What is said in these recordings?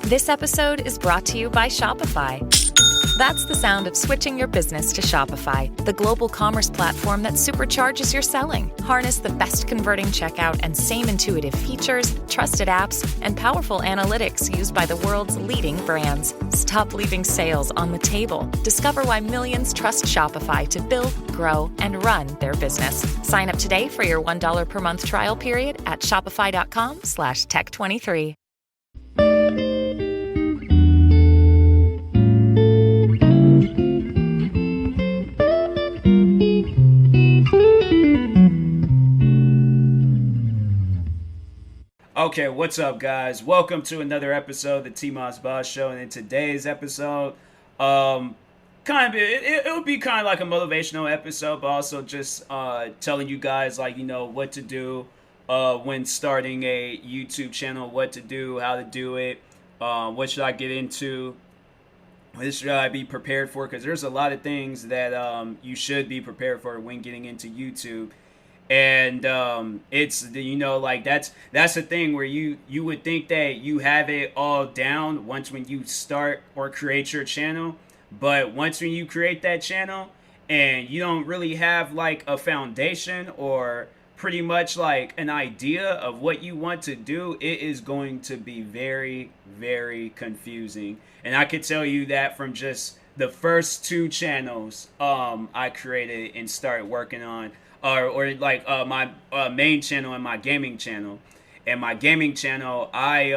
This episode is brought to you by Shopify. That's the sound of switching your business to Shopify, the global commerce platform that supercharges your selling. Harness the best converting checkout and same intuitive features, trusted apps, and powerful analytics used by the world's leading brands. Stop leaving sales on the table. Discover why millions trust Shopify to build, grow, and run their business. Sign up today for your $1 per month trial period at shopify.com/tech23. Okay, what's up, guys? Welcome to another episode of the TMossBoss Show, and in today's episode, it'll be kind of like a motivational episode, but also just telling you guys, what to do when starting a YouTube channel, what to do, how to do it, what should I get into, what should I be prepared for, because there's a lot of things that you should be prepared for when getting into YouTube. And it's that's the thing where you would think that you have it all down when you start or create your channel, but when you create that channel and you don't really have like a foundation or pretty much like an idea of what you want to do, it is going to be very, very confusing. And I could tell you that from just the first two channels I created and started working on. My main channel and my gaming channel. And my gaming channel, I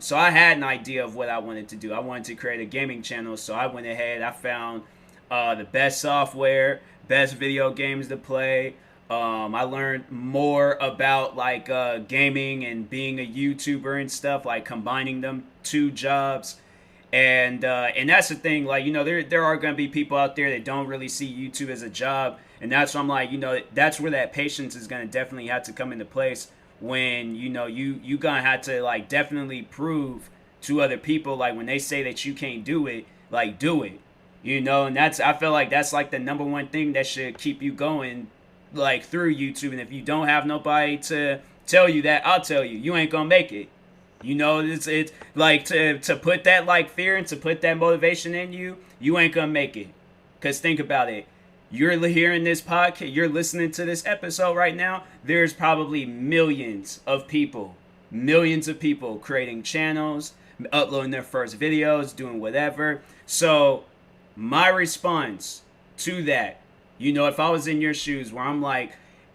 had an idea of what I wanted to do. I wanted to create a gaming channel, so I went ahead. I found the best software, best video games to play. I learned more about gaming and being a YouTuber and stuff, like combining them two jobs. And that's the thing, there are going to be people out there that don't really see YouTube as a job. And that's why I'm like, that's where that patience is going to definitely have to come into place when, you going to have to definitely prove to other people, when they say that you can't do it, do it, and I feel like that's the number one thing that should keep you going, through YouTube. And if you don't have nobody to tell you that, I'll tell you, you ain't going to make it. It's like to put that fear and to put that motivation in you, you ain't going to make it. Because think about it. You're hearing this podcast, you're listening to this episode right now, there's probably millions of people creating channels, uploading their first videos, doing whatever. So my response to that, if I was in your shoes where I'm like,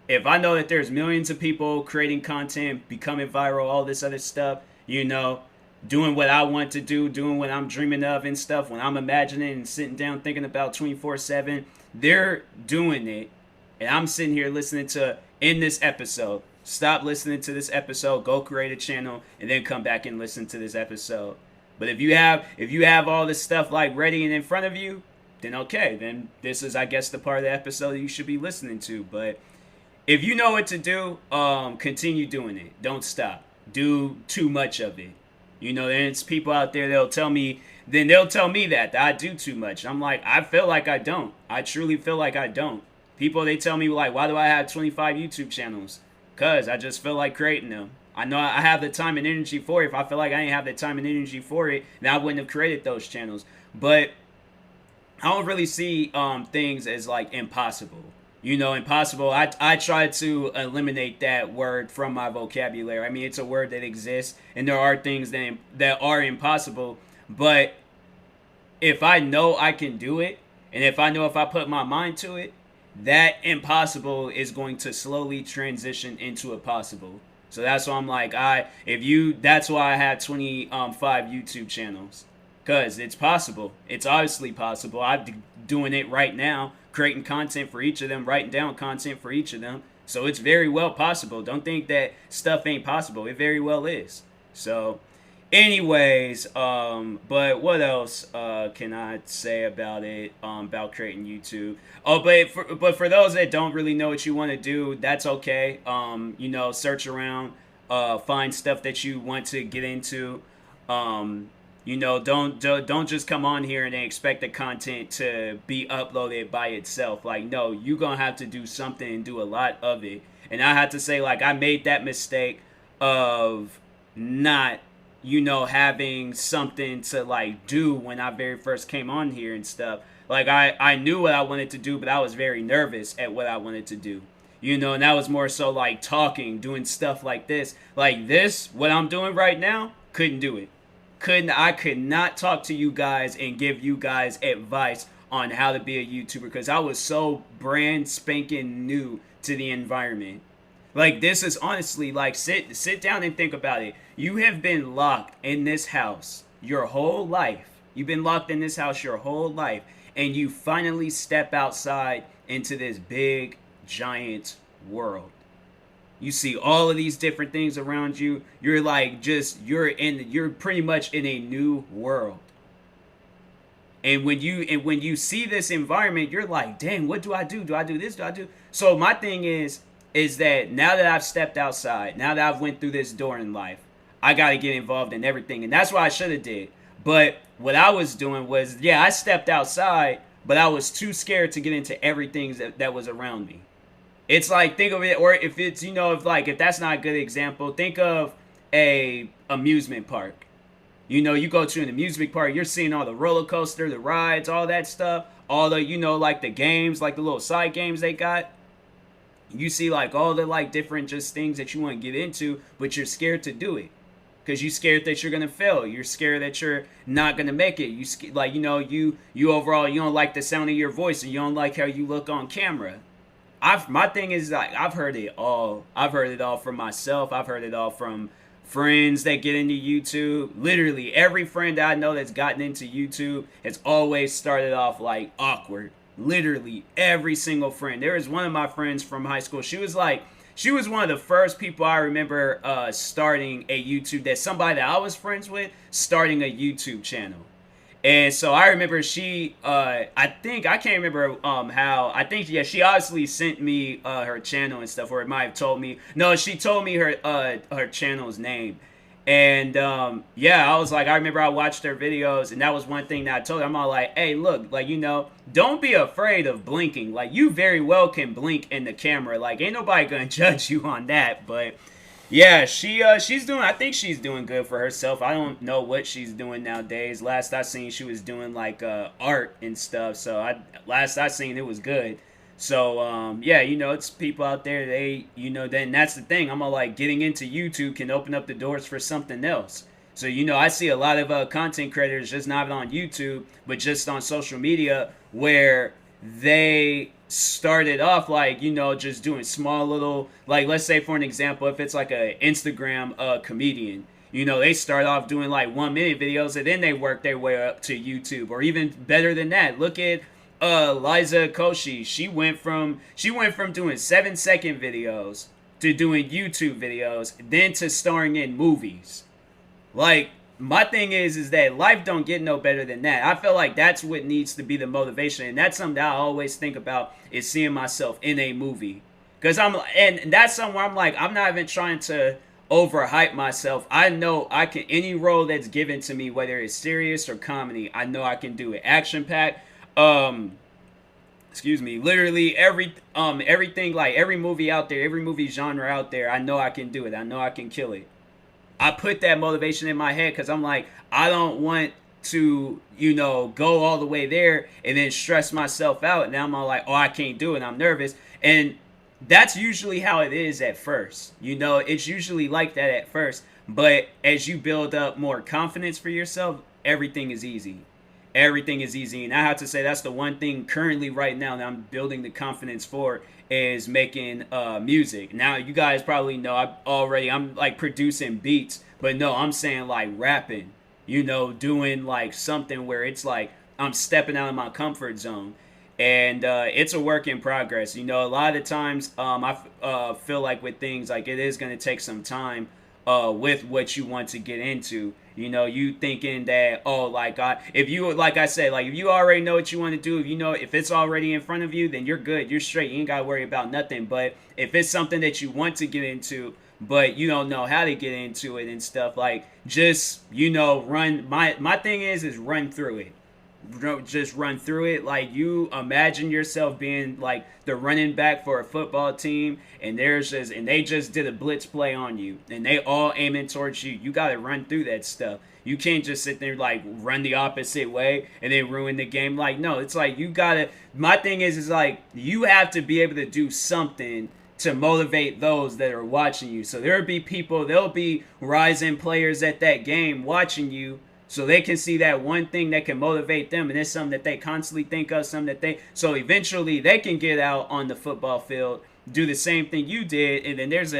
if I know that there's millions of people creating content, becoming viral, all this other stuff, doing what I want to do, doing what I'm dreaming of and stuff, when I'm imagining and sitting down thinking about 24/7, they're doing it, and I'm sitting here listening to, in this episode, stop listening to this episode, go create a channel, and then come back and listen to this episode. But if you have all this stuff ready and in front of you, then okay, then this is, I guess, the part of the episode that you should be listening to. But if you know what to do, continue doing it. Don't stop. Do too much of it. And it's people out there that'll tell me that I do too much. I'm like, I feel like I don't. I truly feel like I don't. People, they tell me why do I have 25 YouTube channels? Because I just feel like creating them. I know I have the time and energy for it. If I feel like I didn't have the time and energy for it, then I wouldn't have created those channels. But I don't really see things as impossible. Impossible, I try to eliminate that word from my vocabulary. I mean, it's a word that exists, and there are things that are impossible. But if I know I can do it, and if I know if I put my mind to it, that impossible is going to slowly transition into a possible. So that's why I'm like, that's why I have 25 YouTube channels. Because it's possible. It's obviously possible. I'm doing it right now, creating content for each of them, writing down content for each of them. So it's very well possible. Don't think that stuff ain't possible. It very well is. So anyways, but what else can I say about it, about creating YouTube? Oh, but for those that don't really know what you want to do, that's okay. Search around, find stuff that you want to get into. Don't just come on here and then expect the content to be uploaded by itself. No, you're going to have to do something and do a lot of it. And I had to say, I made that mistake of not having something to like do when I very first came on here and stuff. Like I knew what I wanted to do, but I was very nervous at what I wanted to do. And that was more so like talking, doing stuff like this. Like this, what I'm doing right now, couldn't do it. I could not talk to you guys and give you guys advice on how to be a YouTuber because I was so brand spanking new to the environment. Like this is honestly like sit down and think about it. You have been locked in this house your whole life. You've been locked in this house your whole life, and you finally step outside into this big giant world. You see all of these different things around you. You're like you're pretty much in a new world. And when you see this environment, you're like, dang, what do I do? Do I do this? Do I do? So my thing is that now that I've stepped outside, now that I've went through this door in life, I got to get involved in everything. And that's what I should have did. But what I was doing was, I stepped outside, but I was too scared to get into everything that was around me. It's like, think of it, or if it's, if that's not a good example, think of a amusement park. You go to an amusement park, you're seeing all the roller coaster, the rides, all that stuff, all the, like the games, like the little side games they got. You see like all the like different just things that you want to get into, but you're scared to do it. Because you're scared that you're going to fail. You're scared that you're not going to make it. You overall, you don't like the sound of your voice and you don't like how you look on camera. My thing is, like, I've heard it all. I've heard it all from myself. I've heard it all from friends that get into YouTube. Literally, every friend I know that's gotten into YouTube has always started off, like, awkward. Literally, every single friend. There is one of my friends from high school. She was one of the first people I remember starting a YouTube, that somebody that I was friends with, starting a YouTube channel. And so I remember she, I can't remember she obviously sent me her channel and stuff, or it might have told me. No, she told me her channel's name. And I was like, I remember I watched her videos, and that was one thing that I told her. I'm all like, hey, look, like, don't be afraid of blinking. Like, you very well can blink in the camera. Like, ain't nobody gonna judge you on that. But yeah, I think she's doing good for herself. I don't know what she's doing nowadays. Last I seen, she was doing like art and stuff. So last I seen, it was good. So, it's people out there, then that's the thing. I'm all like, getting into YouTube can open up the doors for something else. So, I see a lot of content creators, just not on YouTube, but just on social media, where they started off like, just doing small little, like, let's say for an example, if it's like a Instagram comedian, they start off doing like 1 minute videos, and then they work their way up to YouTube, or even better than that. Look at Liza Koshy. She went from doing 7-second videos to doing YouTube videos, then to starring in movies. Like, my thing is that life don't get no better than that. I feel like that's what needs to be the motivation, and that's something that I always think about, is seeing myself in a movie. Because and that's something where I'm like, I'm not even trying to overhype myself. I know I can, any role that's given to me, whether it's serious or comedy, I know I can do it. Action packed. Literally everything, like every movie out there, every movie genre out there, I know I can do it. I know I can kill it. I put that motivation in my head because I'm like, I don't want to, go all the way there and then stress myself out. And now I'm all like, I can't do it. I'm nervous. And that's usually how it is at first. It's usually like that at first. But as you build up more confidence for yourself, everything is easy. Everything is easy. And I have to say, that's the one thing currently right now that I'm building the confidence for, is making music. Now, you guys probably know I'm like producing beats, but no, I'm saying like rapping, doing like something where it's like I'm stepping out of my comfort zone. And it's a work in progress. A lot of the times I feel like with things, like, it is going to take some time with what you want to get into. You thinking that, if you already know what you want to do, if it's already in front of you, then you're good. You're straight. You ain't got to worry about nothing. But if it's something that you want to get into, but you don't know how to get into it and stuff, like, just, run. My thing is run through it. just run through it. Like, you imagine yourself being like the running back for a football team, and they just did a blitz play on you, and they all aiming towards you. You got to run through that stuff. You can't just sit there like run the opposite way and then ruin the game. Like, no, it's like you gotta. My thing is like you have to be able to do something to motivate those that are watching you. So there'll be rising players at that game watching you, so they can see that one thing that can motivate them, and it's something that they constantly think of, so eventually they can get out on the football field, do the same thing you did, and then there's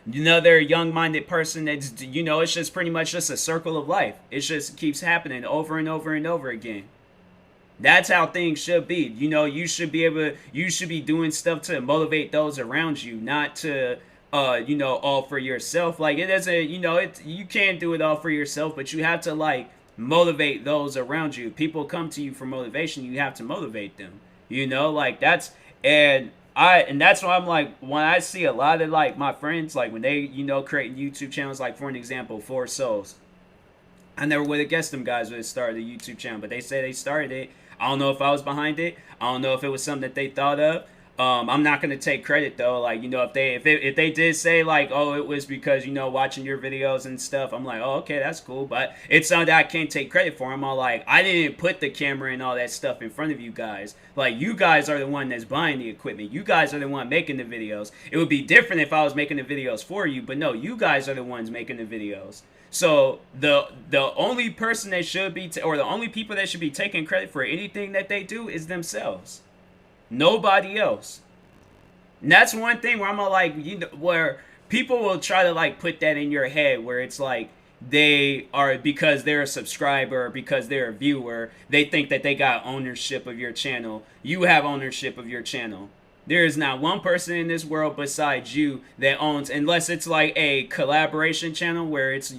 another young-minded person that's, it's just pretty much just a circle of life. It just keeps happening over and over and over again. That's how things should be. You should be doing stuff to motivate those around you, not to, all for yourself. Like, it doesn't, you can't do it all for yourself, but you have to, like, motivate those around you. If people come to you for motivation, you have to motivate them. Like, that's why I'm like, when I see a lot of, like, my friends, like, when they, creating YouTube channels, like, for an example, 4 Souls. I never would have guessed them guys would have started a YouTube channel, but they say they started it. I don't know if I was behind it. I don't know if it was something that they thought of. I'm not gonna take credit though. Like, if they did say like, oh, it was because watching your videos and stuff, I'm like, oh, okay, that's cool. But it's something that I can't take credit for. I'm all like, I didn't put the camera and all that stuff in front of you guys. Like, you guys are the one that's buying the equipment. You guys are the one making the videos. It would be different if I was making the videos for you, but no, you guys are the ones making the videos. So the only person that should be, or the only people that should be taking credit for anything that they do is themselves. Nobody else. And that's one thing where I'm like, where people will try to like put that in your head, where it's like they are, because they're a subscriber, because they're a viewer, they think that they got ownership of your channel. You have ownership of your channel. There is not one person in this world besides you that owns, unless it's like a collaboration channel where it's,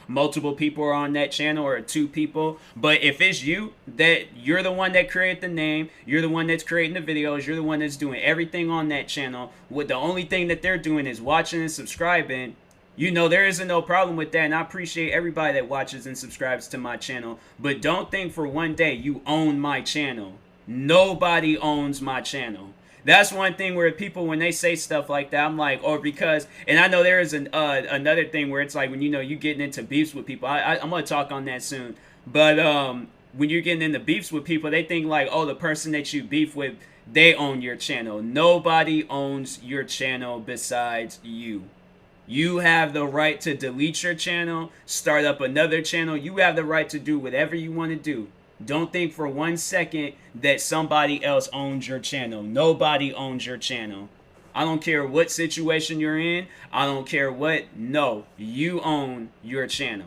multiple people are on that channel, or 2 people. But if it's you, that you're the one that created the name, you're the one that's creating the videos, you're the one that's doing everything on that channel, with the only thing that they're doing is watching and subscribing, there isn't no problem with that. And I appreciate everybody that watches and subscribes to my channel. But don't think for one day you own my channel. Nobody owns my channel. That's one thing where people, when they say stuff like that, I'm like, or because, and I know there is another thing where it's like when you getting into beefs with people. I'm gonna talk on that soon. But when you're getting into beefs with people, they think like, oh, the person that you beef with, they own your channel. Nobody owns your channel besides you. You have the right to delete your channel, start up another channel. You have the right to do whatever you want to do. Don't think for 1 second that somebody else owns your channel. Nobody owns your channel. I don't care what situation you're in. I don't care what. No, you own your channel.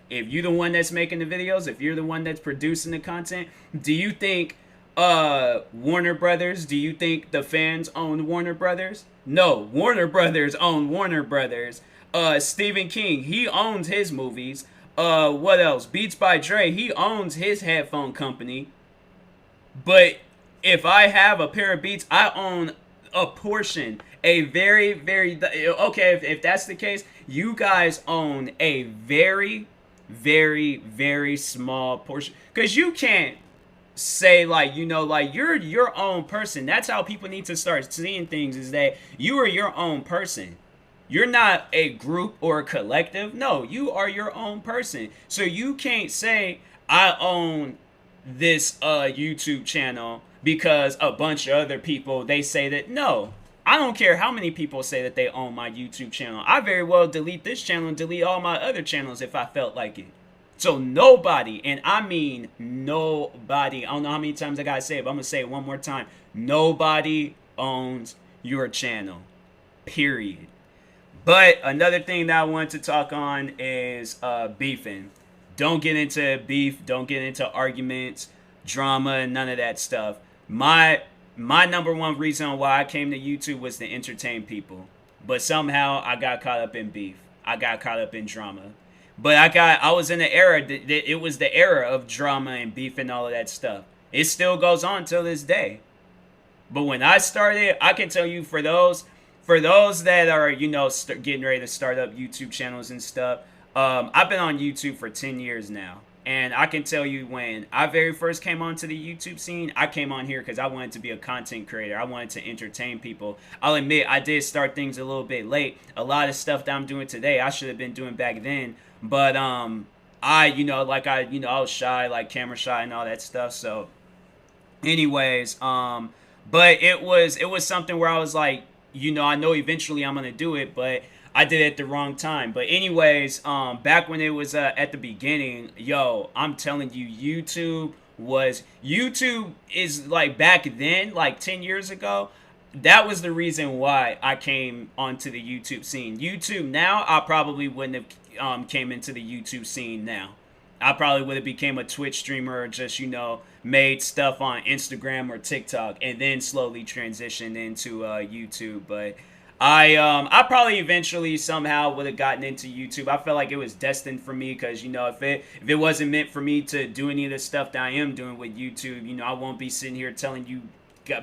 If you're the one that's making the videos, if you're the one that's producing the content, do you think Warner Brothers, do you think the fans own Warner Brothers? No, Warner Brothers own Warner Brothers. Stephen King, he owns his movies. What else? Beats by Dre, he owns his headphone company. But if I have a pair of Beats, I own a portion. A very, very, okay, if that's the case, you guys own a very, very, very small portion. Because you can't say like, like you're your own person. That's how people need to start seeing things, is that you are your own person. You're not a group or a collective. No, you are your own person. So you can't say I own this YouTube channel because a bunch of other people, they say that. No, I don't care how many people say that they own my YouTube channel. I very well delete this channel and delete all my other channels if I felt like it. So nobody, and I mean nobody, I don't know how many times I gotta say it, but I'm gonna say it one more time. Nobody owns your channel. Period. But another thing that I want to talk on is beefing. Don't get into beef. Don't get into arguments, drama, none of that stuff. My number one reason why I came to YouTube was to entertain people. But somehow I got caught up in beef. I got caught up in drama. But I was in the era, it was the era of drama and beef and all of that stuff. It still goes on till this day. But when I started, I can tell you for those that are, getting ready to start up YouTube channels and stuff, I've been on YouTube for 10 years now. And I can tell you, when I very first came onto the YouTube scene, I came on here because I wanted to be a content creator. I wanted to entertain people. I'll admit, I did start things a little bit late. A lot of stuff that I'm doing today, I should have been doing back then. But I was shy, like camera shy and all that stuff. So anyways, but it was something where I was like, I know eventually I'm gonna do it, but I did it at the wrong time. But anyways, back when it was at the beginning, I'm telling you, YouTube is like back then, like 10 years ago. That was the reason why I came onto the YouTube scene. YouTube now, I probably wouldn't have came into the YouTube scene now. I probably would have became a Twitch streamer, or just, made stuff on Instagram or TikTok and then slowly transitioned into YouTube. But I probably eventually somehow would have gotten into YouTube. I felt like it was destined for me because, if it wasn't meant for me to do any of the stuff that I am doing with YouTube, I won't be sitting here telling you,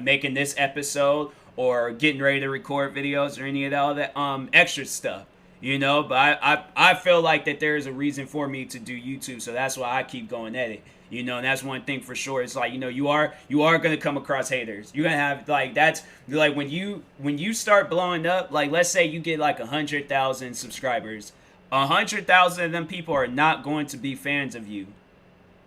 making this episode or getting ready to record videos or any of all that extra stuff. But I feel like that there is a reason for me to do YouTube, so that's why I keep going at it. And that's one thing for sure. It's like, you are gonna come across haters. You're gonna have that's like when you start blowing up. Like, let's say you get like 100,000 subscribers. 100,000 of them people are not going to be fans of you.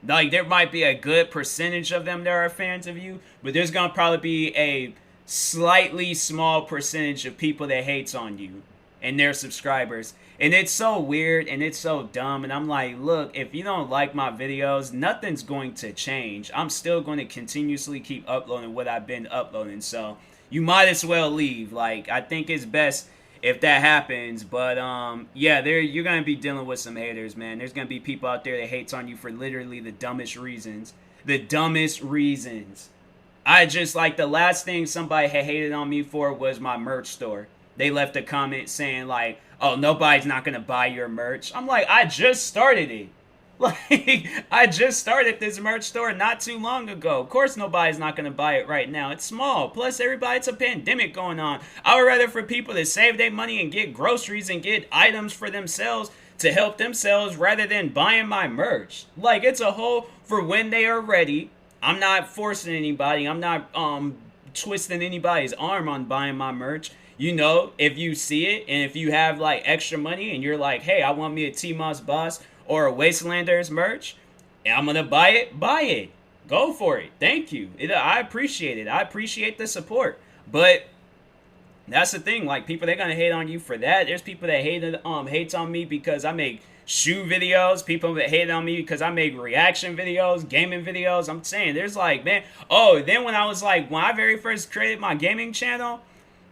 Like, there might be a good percentage of them that are fans of you, but there's gonna probably be a slightly small percentage of people that hates on you and their subscribers. And it's so weird and it's so dumb. And I'm like, look, if you don't like my videos, nothing's going to change. I'm still going to continuously keep uploading what I've been uploading. So you might as well leave. Like, I think it's best if that happens. But you're going to be dealing with some haters, man. There's going to be people out there that hates on you for literally the dumbest reasons. The dumbest reasons. I just, like, the last thing somebody had hated on me for was my merch store. They left a comment saying, like, oh, nobody's not going to buy your merch. I'm like, I just started it. Like, I just started this merch store not too long ago. Of course nobody's not going to buy it right now. It's small. Plus, it's a pandemic going on. I would rather for people to save their money and get groceries and get items for themselves to help themselves rather than buying my merch. Like, it's a whole for when they are ready. I'm not forcing anybody. I'm not twisting anybody's arm on buying my merch. If you see it and if you have like extra money and you're like, hey, I want me a TMossBoss or a Wastelanders merch, and I'm going to buy it. Go for it. Thank you. I appreciate it. I appreciate the support. But that's the thing. Like, people, they're going to hate on you for that. There's people that hates on me because I make shoe videos. People that hate on me because I make reaction videos, gaming videos. I'm saying there's like, man. Oh, then when I very first created my gaming channel,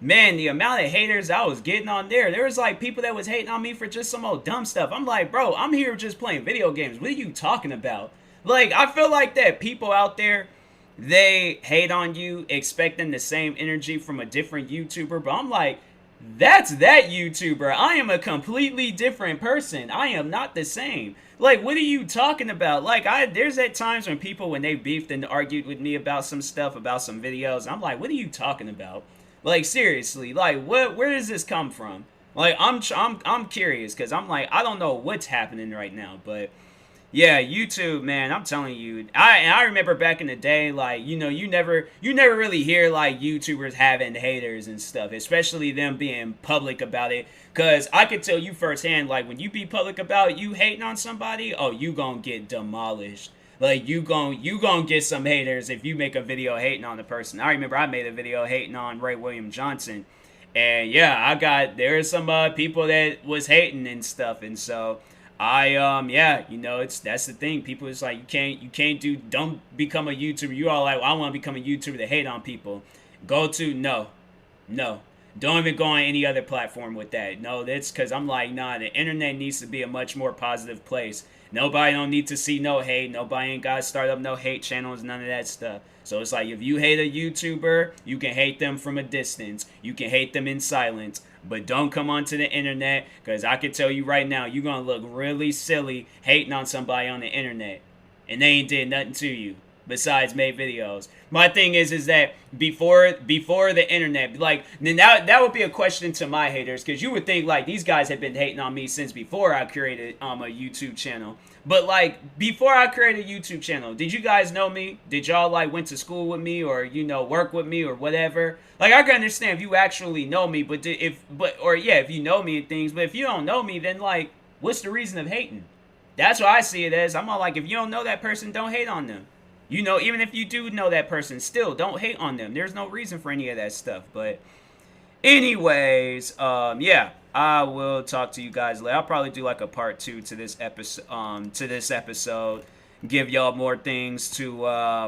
man, the amount of haters I was getting on there was like people that was hating on me for just some old dumb stuff. I'm like, bro, I'm here just playing video games. What are you talking about? Like, I feel like that people out there, they hate on you expecting the same energy from a different YouTuber. But I'm like, that's that YouTuber. I am a completely different person. I am not the same. Like, what are you talking about? Like, there's at times when people, when they beefed and argued with me about some stuff, about some videos, I'm like, what are you talking about? Like, seriously, like, where does this come from? Like, I'm curious, because I'm like, I don't know what's happening right now, but yeah, YouTube, man, I'm telling you, I remember back in the day, like, you never really hear like YouTubers having haters and stuff, especially them being public about it, because I could tell you firsthand, like, when you be public about you hating on somebody, oh, you gonna get demolished. Like, you gon' get some haters if you make a video hating on the person. I remember I made a video hating on Ray William Johnson. And yeah, there are some people that was hating and stuff. And so that's the thing. People is like, don't become a YouTuber. You all like, well, I want to become a YouTuber to hate on people. No. Don't even go on any other platform with that. No, that's because I'm like, nah, the internet needs to be a much more positive place. Nobody don't need to see no hate. Nobody ain't got to start up no hate channels, none of that stuff. So it's like, if you hate a YouTuber, you can hate them from a distance. You can hate them in silence. But don't come onto the internet, because I can tell you right now, you're going to look really silly hating on somebody on the internet. And they ain't did nothing to you. besides make videos. My thing is that before the internet, like, then that would be a question to my haters, because you would think like these guys have been hating on me since before I created a YouTube channel. But like before I created a YouTube channel, did you guys know me? Did y'all like went to school with me, or work with me or whatever? Like, I can understand if you actually know me, but if you know me and things, but if you don't know me, then like what's the reason of hating? That's what I see it as. I'm all like, if you don't know that person, don't hate on them. Even if you do know that person, still don't hate on them. There's no reason for any of that stuff. But anyways, yeah, I will talk to you guys later. I'll probably do like a part 2 to this episode. Give y'all more things to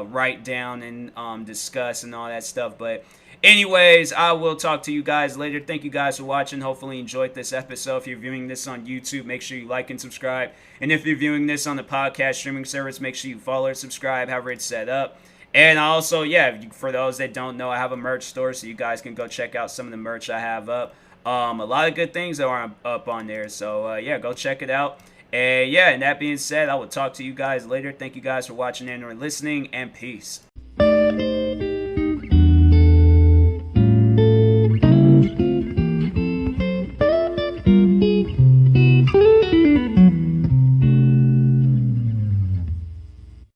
write down and discuss and all that stuff. But anyways, I will talk to you guys later. Thank you guys for watching. Hopefully you enjoyed this episode. If you're viewing this on YouTube, make sure you like and subscribe. And if you're viewing this on the podcast streaming service, make sure you follow or subscribe, however it's set up. And also, yeah, for those that don't know, I have a merch store, so you guys can go check out some of the merch I have up. A lot of good things that are up on there. So, yeah, go check it out. And, yeah, and that being said, I will talk to you guys later. Thank you guys for watching and or listening, and peace.